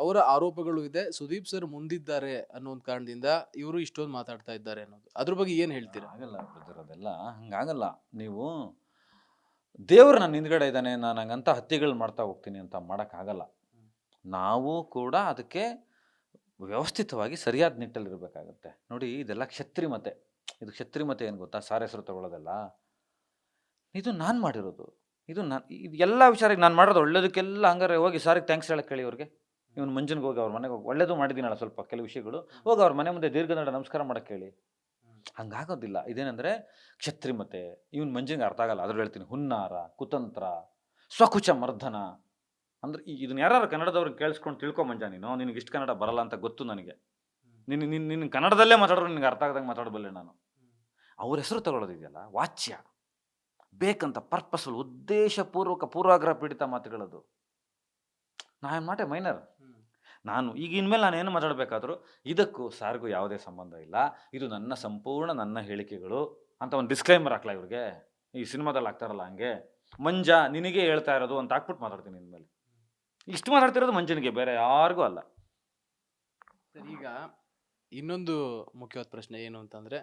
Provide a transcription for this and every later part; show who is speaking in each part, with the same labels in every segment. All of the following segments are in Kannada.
Speaker 1: ಅವರ ಆರೋಪಗಳು ಇದೆ. ಸುದೀಪ್ ಸರ್ ಮುಂದಿದ್ದಾರೆ ಅನ್ನೋ ಒಂದು ಕಾರಣದಿಂದ ಇವರು ಇಷ್ಟೊಂದು ಮಾತಾಡ್ತಾ ಇದ್ದಾರೆ ಅನ್ನೋದು. ಅದ್ರ ಬಗ್ಗೆ ಏನ್ ಹೇಳ್ತೀರಾ?
Speaker 2: ಆಗಲ್ಲ ಬ್ರದರ್, ಅದೆಲ್ಲ ಹಂಗಾಗಲ್ಲ. ನೀವು ದೇವ್ರು ನನ್ನ ಹಿಂದ್ಗಡೆ ಇದ್ದಾನೆ, ನಾನು ಹಂಗಂತ ಹತ್ಯೆಗಳು ಮಾಡ್ತಾ ಹೋಗ್ತೀನಿ ಅಂತ ಮಾಡೋಕ್ಕಾಗಲ್ಲ. ನಾವು ಕೂಡ ಅದಕ್ಕೆ ವ್ಯವಸ್ಥಿತವಾಗಿ ಸರಿಯಾದ ನಿಟ್ಟಲ್ಲಿರಬೇಕಾಗತ್ತೆ. ನೋಡಿ, ಇದೆಲ್ಲ ಕ್ಷತ್ರಿಮತೆ. ಇದು ಕ್ಷತ್ರಿಮತೆ ಏನು ಗೊತ್ತಾ? ಸಾರ್ ಹೆಸರು ತಗೊಳ್ಳೋದಲ್ಲ. ಇದು ನಾನು ಮಾಡಿರೋದು. ಇದು ಎಲ್ಲ ವಿಚಾರಕ್ಕೆ ನಾನು ಮಾಡೋದು ಒಳ್ಳೇದಕ್ಕೆಲ್ಲ. ಹಂಗಾರೆ ಹೋಗಿ ಸಾರಿಗೆ ಥ್ಯಾಂಕ್ಸ್ ಹೇಳಕ್ಕೆ ಹೇಳಿ ಅವ್ರಿಗೆ. ಇವನು ಮಂಜನ್ಗೆ ಹೋಗಿ ಅವ್ರ ಮನೆಗೆ ಹೋಗಿ ಒಳ್ಳೇದು ಮಾಡಿದ್ದೀನಲ್ಲ ಸ್ವಲ್ಪ ಕೆಲವು ವಿಷಯಗಳು, ಹೋಗಿ ಅವ್ರ ಮನೆ ಮುಂದೆ ದೀರ್ಘದಂಡ ನಮಸ್ಕಾರ ಮಾಡಕ್ಕೆ ಹೇಳಿ. ಹಂಗಾಗೋದಿಲ್ಲ. ಇದೇನೆಂದರೆ ಕ್ಷತ್ರಿಮತೆ. ಇವನು ಮಂಜನ್ಗೆ ಅರ್ಥ ಆಗಲ್ಲ. ಅದ್ರಲ್ಲಿ ಹೇಳ್ತೀನಿ, ಹುನ್ನಾರ, ಕುತಂತ್ರ, ಸ್ವಕುಚ ಮರ್ದನ. ಅಂದ್ರೆ ಇದನ್ನ ಯಾರು ಕನ್ನಡದವ್ರಿಗೆ ಕೇಳಿಸ್ಕೊಂಡು ತಿಳ್ಕೊ ಮಂಜ, ನಿನಗೆ ಇಷ್ಟು ಕನ್ನಡ ಬರಲ್ಲ ಅಂತ ಗೊತ್ತು ನನಗೆ. ನಿನ್ನ ಕನ್ನಡದಲ್ಲೇ ಮಾತಾಡೋರು ನಿನಗೆ ಅರ್ಥ ಆಗದಂಗೆ ಮಾತಾಡಬಲ್ಲೆ ನಾನು. ಅವ್ರ ಹೆಸರು ತಗೊಳ್ಳೋದಿದೆಯಲ್ಲ, ವಾಚ್ಯ ಬೇಕಂತ ಪರ್ಪಸ್ಫುಲ್ ಉದ್ದೇಶಪೂರ್ವಕ ಪೂರ್ವಾಗ್ರಹ ಪೀಡಿತ ಮಾತುಗಳದು. ನಾನು ಮಾಟೆ ಮೈನರ್. ನಾನು ಈಗ ಇನ್ಮೇಲೆ ನಾನು ಏನು ಮಾತಾಡಬೇಕಾದ್ರೂ ಇದಕ್ಕೂ ಸಾರ್ಗೂ ಯಾವುದೇ ಸಂಬಂಧ ಇಲ್ಲ, ಇದು ನನ್ನ ಸಂಪೂರ್ಣ ನನ್ನ ಹೇಳಿಕೆಗಳು ಅಂತ ಒಂದು ಡಿಸ್ಕ್ಲೈಮರ್ ಹಾಕ್ಲಾ ಇವ್ರಿಗೆ. ಈ ಸಿನಿಮಾದಲ್ಲಿ ಹಾಕ್ತಾರಲ್ಲ ಹಂಗೆ, ಮಂಜ ನಿನಗೆ ಹೇಳ್ತಾ ಇರೋದು ಅಂತ ಹಾಕ್ಬಿಟ್ಟು ಮಾತಾಡ್ತೀನಿ ಇನ್ಮೇಲೆ. ಇಷ್ಟು ಮಾತಾಡ್ತಿರೋದು ಮಂಜನಿಗೆ, ಬೇರೆ ಯಾರಿಗೂ ಅಲ್ಲ.
Speaker 1: ಈಗ ಇನ್ನೊಂದು ಮುಖ್ಯವಾದ ಪ್ರಶ್ನೆ ಏನು ಅಂತಂದ್ರೆ,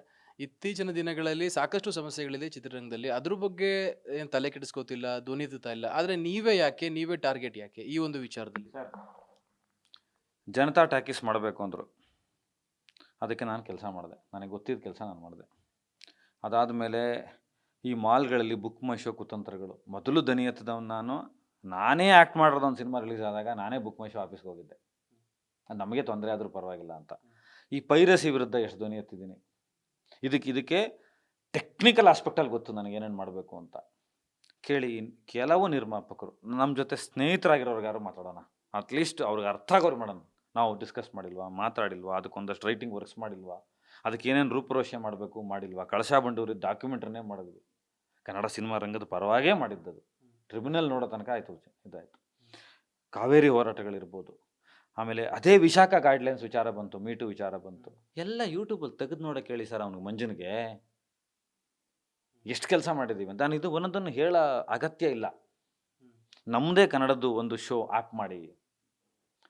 Speaker 1: ಇತ್ತೀಚಿನ ದಿನಗಳಲ್ಲಿ ಸಾಕಷ್ಟು ಸಮಸ್ಯೆಗಳಿದೆ ಚಿತ್ರರಂಗದಲ್ಲಿ. ಅದ್ರ ಬಗ್ಗೆ ಏನ್ ತಲೆ ಕೆಡಿಸ್ಕೋತಿಲ್ಲ, ಧ್ವನಿ ಎತ್ತುತ್ತಾ ಇಲ್ಲ. ಆದ್ರೆ ನೀವೇ ಟಾರ್ಗೆಟ್ ಯಾಕೆ ಈ ಒಂದು ವಿಚಾರದಲ್ಲಿ?
Speaker 2: ಜನತಾ ಟಾಕೀಸ್ ಮಾಡಬೇಕು ಅಂದರು, ಅದಕ್ಕೆ ನಾನು ಕೆಲಸ ಮಾಡಿದೆ. ನನಗೆ ಗೊತ್ತಿದ್ದ ಕೆಲಸ ನಾನು ಮಾಡಿದೆ. ಅದಾದಮೇಲೆ ಈ ಮಾಲ್ಗಳಲ್ಲಿ ಬುಕ್ ಮೈ ಶೋ ಕುತಂತ್ರಗಳು. ಮೊದಲು ಧ್ವನಿ ಎತ್ತದವನು ನಾನೇ ಆ್ಯಕ್ಟ್ ಮಾಡಿರೋದು. ಒಂದು ಸಿನಿಮಾ ರಿಲೀಸ್ ಆದಾಗ ನಾನೇ ಬುಕ್ ಮೈ ಶೋ ಆಫೀಸ್ಗೆ ಹೋಗಿದ್ದೆ, ಅದು ನಮಗೆ ತೊಂದರೆ ಆದರೂ ಪರವಾಗಿಲ್ಲ ಅಂತ. ಈ ಪೈರಸಿ ವಿರುದ್ಧ ಎಷ್ಟು ಧ್ವನಿ ಎತ್ತಿದ್ದೀನಿ. ಇದಕ್ಕೆ ಟೆಕ್ನಿಕಲ್ ಆಸ್ಪೆಕ್ಟಲ್ಲಿ ಗೊತ್ತು ನನಗೆ ಏನೇನು ಮಾಡಬೇಕು ಅಂತ. ಕೇಳಿ, ಕೆಲವು ನಿರ್ಮಾಪಕರು ನಮ್ಮ ಜೊತೆ ಸ್ನೇಹಿತರಾಗಿರೋರ್ಗೆ ಯಾರು ಮಾತಾಡೋಣ, ಅಟ್ಲೀಸ್ಟ್ ಅವ್ರಿಗೆ ಅರ್ಥ ಆಗೋರು ಮಾಡೋಣ. ನಾವು ಡಿಸ್ಕಸ್ ಮಾಡಿಲ್ವಾ, ಮಾತಾಡಿಲ್ವಾ, ಅದಕ್ಕೊಂದಷ್ಟು ರೈಟಿಂಗ್ ವರ್ಕ್ಸ್ ಮಾಡಿಲ್ವಾ, ಅದಕ್ಕೆ ಏನೇನು ರೂಪುರೇಷೆ ಮಾಡಬೇಕು ಮಾಡಿಲ್ವಾ. ಕಳಶಾ ಬಂಡೂರಿ ಡಾಕ್ಯುಮೆಂಟ್ರನ್ನೇ ಮಾಡಿದ್ವಿ, ಕನ್ನಡ ಸಿನಿಮಾ ರಂಗದ ಪರವಾಗೇ ಮಾಡಿದ್ದದು. ಟ್ರಿಬ್ಯುನಲ್ ನೋಡೋ ತನಕ ಆಯಿತು, ಇದಾಯಿತು. ಕಾವೇರಿ ಹೋರಾಟಗಳಿರ್ಬೋದು, ಆಮೇಲೆ ಅದೇ ವಿಶಾಖ ಗೈಡ್ಲೈನ್ಸ್ ವಿಚಾರ ಬಂತು, ಮೀಟು ವಿಚಾರ ಬಂತು, ಎಲ್ಲ ಯೂಟ್ಯೂಬಲ್ಲಿ ತೆಗೆದು ನೋಡೋಕೆ ಹೇಳಿ ಸರ್ ಅವ್ನಿಗೆ, ಮಂಜನ್ಗೆ ಎಷ್ಟು ಕೆಲಸ ಮಾಡಿದ್ದೀವಿ ಅಂತ. ನಾನು ಇದು ಒಂದೊಂದನ್ನು ಹೇಳೋ ಅಗತ್ಯ ಇಲ್ಲ. ನಮ್ಮದೇ ಕನ್ನಡದ್ದು ಒಂದು ಶೋ ಆ್ಯಪ್ ಮಾಡಿ,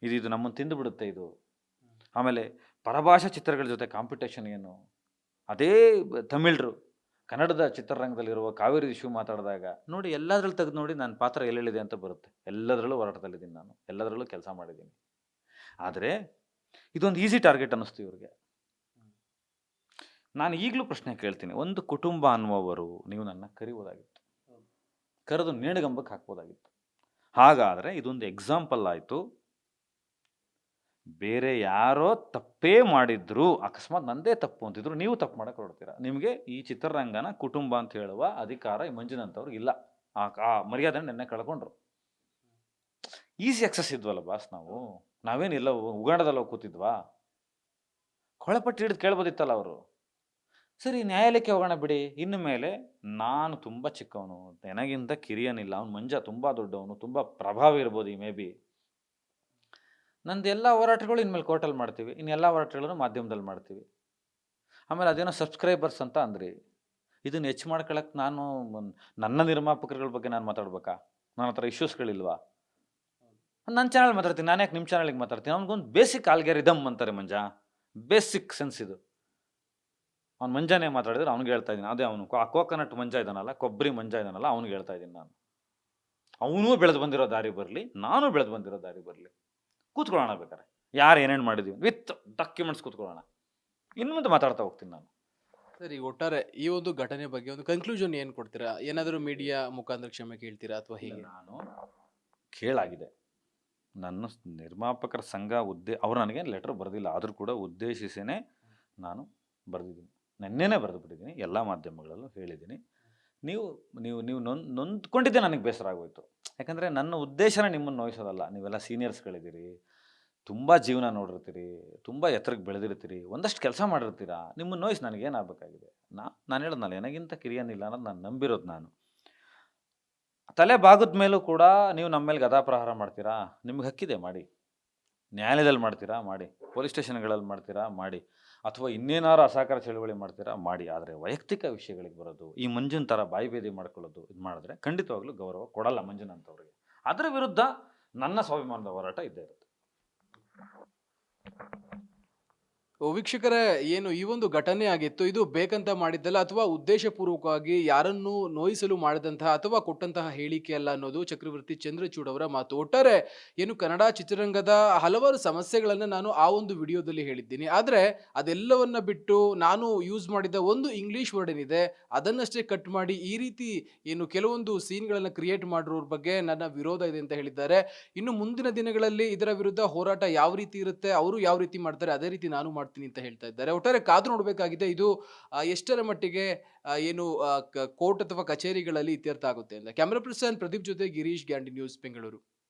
Speaker 2: ಇದು ನಮ್ಮನ್ನು ತಿಂದು ಬಿಡುತ್ತೆ ಇದು. ಆಮೇಲೆ ಪರಭಾಷಾ ಚಿತ್ರಗಳ ಜೊತೆ ಕಾಂಪಿಟೇಷನ್ ಏನು, ಅದೇ ತಮಿಳರು ಕನ್ನಡದ ಚಿತ್ರರಂಗದಲ್ಲಿರುವ ಕಾವೇರಿ ಇಶ್ಯೂ ಮಾತಾಡಿದಾಗ ನೋಡಿ, ಎಲ್ಲದರಲ್ಲೂ ತೆಗೆದು ನೋಡಿ ನನ್ನ ಪಾತ್ರ ಎಲ್ಲೆಲ್ಲಿದೆ ಅಂತ ಬರುತ್ತೆ. ಎಲ್ಲದರಲ್ಲೂ ಹೋರಾಟದಲ್ಲಿದ್ದೀನಿ ನಾನು, ಎಲ್ಲದರಲ್ಲೂ ಕೆಲಸ ಮಾಡಿದ್ದೀನಿ. ಆದರೆ ಇದೊಂದು ಈಸಿ ಟಾರ್ಗೆಟ್ ಅನ್ನಿಸ್ತು ಇವ್ರಿಗೆ. ನಾನು ಈಗಲೂ ಪ್ರಶ್ನೆ ಕೇಳ್ತೀನಿ, ಒಂದು ಕುಟುಂಬ ಅನ್ನುವವರು ನೀವು ನನ್ನ ಕರಿಬೋದಾಗಿತ್ತು, ಕರೆದು ನೇಣಿಗಂಬಕ್ಕೆ ಹಾಕ್ಬೋದಾಗಿತ್ತು. ಹಾಗಾದರೆ ಇದೊಂದು ಎಕ್ಸಾಂಪಲ್ ಆಯಿತು. ಬೇರೆ ಯಾರೋ ತಪ್ಪೇ ಮಾಡಿದ್ರು, ಅಕಸ್ಮಾತ್ ನಂದೇ ತಪ್ಪು ಅಂತಿದ್ರು, ನೀವು ತಪ್ಪು ಮಾಡೋಕೆ ಹೊರಡ್ತೀರಾ. ನಿಮಗೆ ಈ ಚಿತ್ರರಂಗನ ಕುಟುಂಬ ಅಂತ ಹೇಳುವ ಅಧಿಕಾರ ಈ ಮಂಜಿನಂಥವ್ರಿಗೆ ಇಲ್ಲ. ಆ ಮರ್ಯಾದೆ ನೆನ್ನೆ ಕಳ್ಕೊಂಡ್ರು. ಈಸಿ ಅಕ್ಸಸ್ ಇದ್ವಲ್ಲ ಬಾಸ್, ನಾವೇನಿಲ್ಲ ಉಗಾಂಡದಲ್ಲಿ ಹೋಗಿ ಕೂತಿದ್ವಾ? ಕೊಳಪಟ್ಟು ಹಿಡಿದು ಕೇಳ್ಬೋದಿತ್ತಲ್ಲ ಅವರು. ಸರಿ, ನ್ಯಾಯಾಲಯಕ್ಕೆ ಹೋಗೋಣ ಬಿಡಿ. ಇನ್ನು ಮೇಲೆ ನಾನು ತುಂಬ ಚಿಕ್ಕವನು, ನನಗಿಂತ ಕಿರಿಯನಿಲ್ಲ, ಅವ್ನು ಮಂಜ ತುಂಬ ದೊಡ್ಡವನು, ತುಂಬ ಪ್ರಭಾವ ಇರ್ಬೋದು ಈ ಮೇ ಬಿ. ನಂದು ಎಲ್ಲ ಹೋರಾಟಗಳು ಇನ್ಮೇಲೆ ಕೋರ್ಟಲ್ಲಿ ಮಾಡ್ತೀವಿ, ಇನ್ನೆಲ್ಲ ಹೋರಾಟಗಳನ್ನು ಮಾಧ್ಯಮದಲ್ಲಿ ಮಾಡ್ತೀವಿ. ಆಮೇಲೆ ಅದೇನೋ ಸಬ್ಸ್ಕ್ರೈಬರ್ಸ್ ಅಂತ ಅಂದ್ರಿ, ಇದನ್ನು ಹೆಚ್ಚು ಮಾಡ್ಕೊಳಕ್ಕೆ ನಾನು ನನ್ನ ನಿರ್ಮಾಪಕರುಗಳ ಬಗ್ಗೆ ನಾನು ಮಾತಾಡ್ಬೇಕಾ? ನನ್ನ ಹತ್ರ ಇಶ್ಯೂಸ್ಗಳಿಲ್ವಾ? ನನ್ನ ಚಾನಲ್ ಮಾತಾಡ್ತೀನಿ, ನಾನು ಯಾಕೆ ನಿಮ್ಮ ಚಾನಲ್ಗೆ ಮಾತಾಡ್ತೀನಿ? ಅವ್ನಿಗೊಂದು ಬೇಸಿಕ್ ಆಲ್ಗ್ಯಾರಿದಮ್ ಅಂತಾರೆ ಮಂಜ, ಬೇಸಿಕ್ ಸೆನ್ಸ್ ಇದು. ಅವ್ನು ಮಂಜಾನೇ ಮಾತಾಡಿದ್ರೆ ಅವ್ನಿಗೆ ಹೇಳ್ತಾ ಇದ್ದೀನಿ, ಅದೇ ಅವನು ಕೋಕೋನಟ್ ಮಂಜ ಇದ್ದಾನಲ್ಲ, ಕೊಬ್ಬರಿ ಮಂಜ ಇದ್ದಾನಲ್ಲ, ಅವ್ನಿಗೆ ಹೇಳ್ತಾ ಇದ್ದೀನಿ ನಾನು. ಅವನೂ ಬೆಳೆದು ಬಂದಿರೋ ದಾರಿ ಬರಲಿ, ನಾನು ಬೆಳೆದು ಬಂದಿರೋ ದಾರಿ ಬರಲಿ. ಕೂತ್ಕೊಳ್ಳೋಣ ಬೇಕಾರೆ, ಯಾರು ಏನೇನು ಮಾಡಿದ್ದೀವಿ ವಿತ್ ಡಾಕ್ಯುಮೆಂಟ್ಸ್ ಕೂತ್ಕೊಳ್ಳೋಣ, ಇನ್ನು ಮುಂದೆ ಮಾತಾಡ್ತಾ ಹೋಗ್ತೀನಿ ನಾನು.
Speaker 1: ಸರಿ, ಒಟ್ಟಾರೆ ಈ ಒಂದು ಘಟನೆ ಬಗ್ಗೆ ಒಂದು ಕನ್ಕ್ಲೂಷನ್ ಏನು ಕೊಡ್ತೀರಾ? ಏನಾದರೂ ಮೀಡಿಯಾ ಮುಖಾಂತರ ಕ್ಷಮೆ ಕೇಳ್ತೀರಾ ಅಥವಾ ಹೇಗೆ?
Speaker 2: ನಾನು ಕೇಳಾಗಿದೆ, ನನ್ನ ನಿರ್ಮಾಪಕರ ಸಂಘ ಅವರು ನನಗೆ ಲೆಟರ್ ಬರೆದಿಲ್ಲ, ಆದರೂ ಕೂಡ ಉದ್ದೇಶಿಸೇ ನಾನು ಬರೆದಿದ್ದೀನಿ. ನೆನ್ನೆನೇ ಬರೆದು ಬಿಟ್ಟಿದ್ದೀನಿ, ಎಲ್ಲ ಮಾಧ್ಯಮಗಳಲ್ಲೂ ಹೇಳಿದ್ದೀನಿ. ನೀವು ನೀವು ನೀವು ನೊಂದ್ಕೊಂಡಿದ್ದೆ ನನಗೆ ಬೇಸರ ಆಗೋಯ್ತು. ಯಾಕಂದರೆ ನನ್ನ ಉದ್ದೇಶನೇ ನಿಮ್ಮನ್ನು ನೋಯಿಸೋದಲ್ಲ. ನೀವೆಲ್ಲ ಸೀನಿಯರ್ಸ್ಗಳಿದ್ದೀರಿ, ತುಂಬ ಜೀವನ ನೋಡಿರ್ತೀರಿ, ತುಂಬ ಎತ್ತರಕ್ಕೆ ಬೆಳೆದಿರ್ತೀರಿ, ಒಂದಷ್ಟು ಕೆಲಸ ಮಾಡಿರ್ತೀರಾ. ನಿಮ್ಮನ್ನು ನೋಯಿಸಿ ನನಗೇನಾಗಬೇಕಾಗಿದೆ? ನಾನು ಹೇಳೋದ್ನಲ್ಲ, ನನಗಿಂತ ಕಿರಿಯನಿಲ್ಲ ಅನ್ನೋದು ನಾನು ನಂಬಿರೋದು. ನಾನು ತಲೆ ಬಾಗದ ಮೇಲೂ ಕೂಡ ನೀವು ನಮ್ಮ ಮೇಲೆ ಗದಾಪ್ರಹಾರ ಮಾಡ್ತೀರಾ, ನಿಮ್ಗೆ ಹಕ್ಕಿದೆ ಮಾಡಿ. ನ್ಯಾಯಾಲಯದಲ್ಲಿ ಮಾಡ್ತೀರಾ ಮಾಡಿ, ಪೊಲೀಸ್ ಸ್ಟೇಷನ್ಗಳಲ್ಲಿ ಮಾಡ್ತೀರಾ ಮಾಡಿ, ಅಥವಾ ಇನ್ನೇನಾರು ಅಸಹಕಾರ ಚಳುವಳಿ ಮಾಡ್ತೀರಾ ಮಾಡಿ. ಆದರೆ ವೈಯಕ್ತಿಕ ವಿಷಯಗಳಿಗೆ ಬರೋದು, ಈ ಮಂಜುನ ಥರ ಬಾಯಿಬೇದಿ ಮಾಡ್ಕೊಳ್ಳೋದು, ಇದು ಮಾಡಿದ್ರೆ ಖಂಡಿತವಾಗ್ಲೂ ಗೌರವ ಕೊಡಲ್ಲ ಮಂಜುನಂಥವ್ರಿಗೆ. ಅದರ ವಿರುದ್ಧ ನನ್ನ ಸ್ವಾಭಿಮಾನದ ಹೋರಾಟ ಇದ್ದೇ ಇರುತ್ತೆ.
Speaker 1: ವೀಕ್ಷಕರೇ, ಏನು ಈ ಒಂದು ಘಟನೆ ಆಗಿತ್ತು, ಇದು ಬೇಕಂತ ಮಾಡಿದ್ದಲ್ಲ ಅಥವಾ ಉದ್ದೇಶಪೂರ್ವಕವಾಗಿ ಯಾರನ್ನೂ ನೋಯಿಸಲು ಮಾಡಿದಂತಹ ಅಥವಾ ಕೊಟ್ಟಂತಹ ಹೇಳಿಕೆ ಅಲ್ಲ ಅನ್ನೋದು ಚಕ್ರವರ್ತಿ ಚಂದ್ರಚೂಡ್ ಅವರ ಮಾತು. ಒಟ್ಟಾರೆ ಏನು ಕನ್ನಡ ಚಿತ್ರರಂಗದ ಹಲವಾರು ಸಮಸ್ಯೆಗಳನ್ನ ನಾನು ಆ ಒಂದು ವಿಡಿಯೋದಲ್ಲಿ ಹೇಳಿದ್ದೀನಿ. ಆದ್ರೆ ಅದೆಲ್ಲವನ್ನ ಬಿಟ್ಟು ನಾನು ಯೂಸ್ ಮಾಡಿದ ಒಂದು ಇಂಗ್ಲಿಷ್ ವರ್ಡ್ ಏನಿದೆ ಅದನ್ನಷ್ಟೇ ಕಟ್ ಮಾಡಿ ಈ ರೀತಿ ಏನು ಕೆಲವೊಂದು ಸೀನ್‌ಗಳನ್ನ ಕ್ರಿಯೇಟ್ ಮಾಡಿರೋರ ಬಗ್ಗೆ ನನ್ನ ವಿರೋಧ ಇದೆ ಅಂತ ಹೇಳಿದ್ದಾರೆ. ಇನ್ನು ಮುಂದಿನ ದಿನಗಳಲ್ಲಿ ಇದರ ವಿರುದ್ಧ ಹೋರಾಟ ಯಾವ ರೀತಿ ಇರುತ್ತೆ, ಅವರು ಯಾವ ರೀತಿ ಮಾಡ್ತಾರೆ ಅದೇ ರೀತಿ ನಾನು ಮಾಡ್ತೀನಿ ಅಂತ ಹೇಳ್ತಾ ಇದ್ದಾರೆ. ಒಟ್ಟಾರೆ ಕಾದು ನೋಡಬೇಕಾಗಿದೆ ಇದು ಎಷ್ಟರ ಮಟ್ಟಿಗೆ ಏನು ಕೋರ್ಟ್ ಅಥವಾ ಕಚೇರಿಗಳಲ್ಲಿ ಇತ್ಯರ್ಥ ಆಗುತ್ತೆ ಅಂತ. ಕ್ಯಾಮರಾ ಪರ್ಸನ್ ಪ್ರದೀಪ್ ಜೊತೆ ಗಿರೀಶ್, ಗ್ಯಾಂಡಿ ನ್ಯೂಸ್, ಬೆಂಗಳೂರು.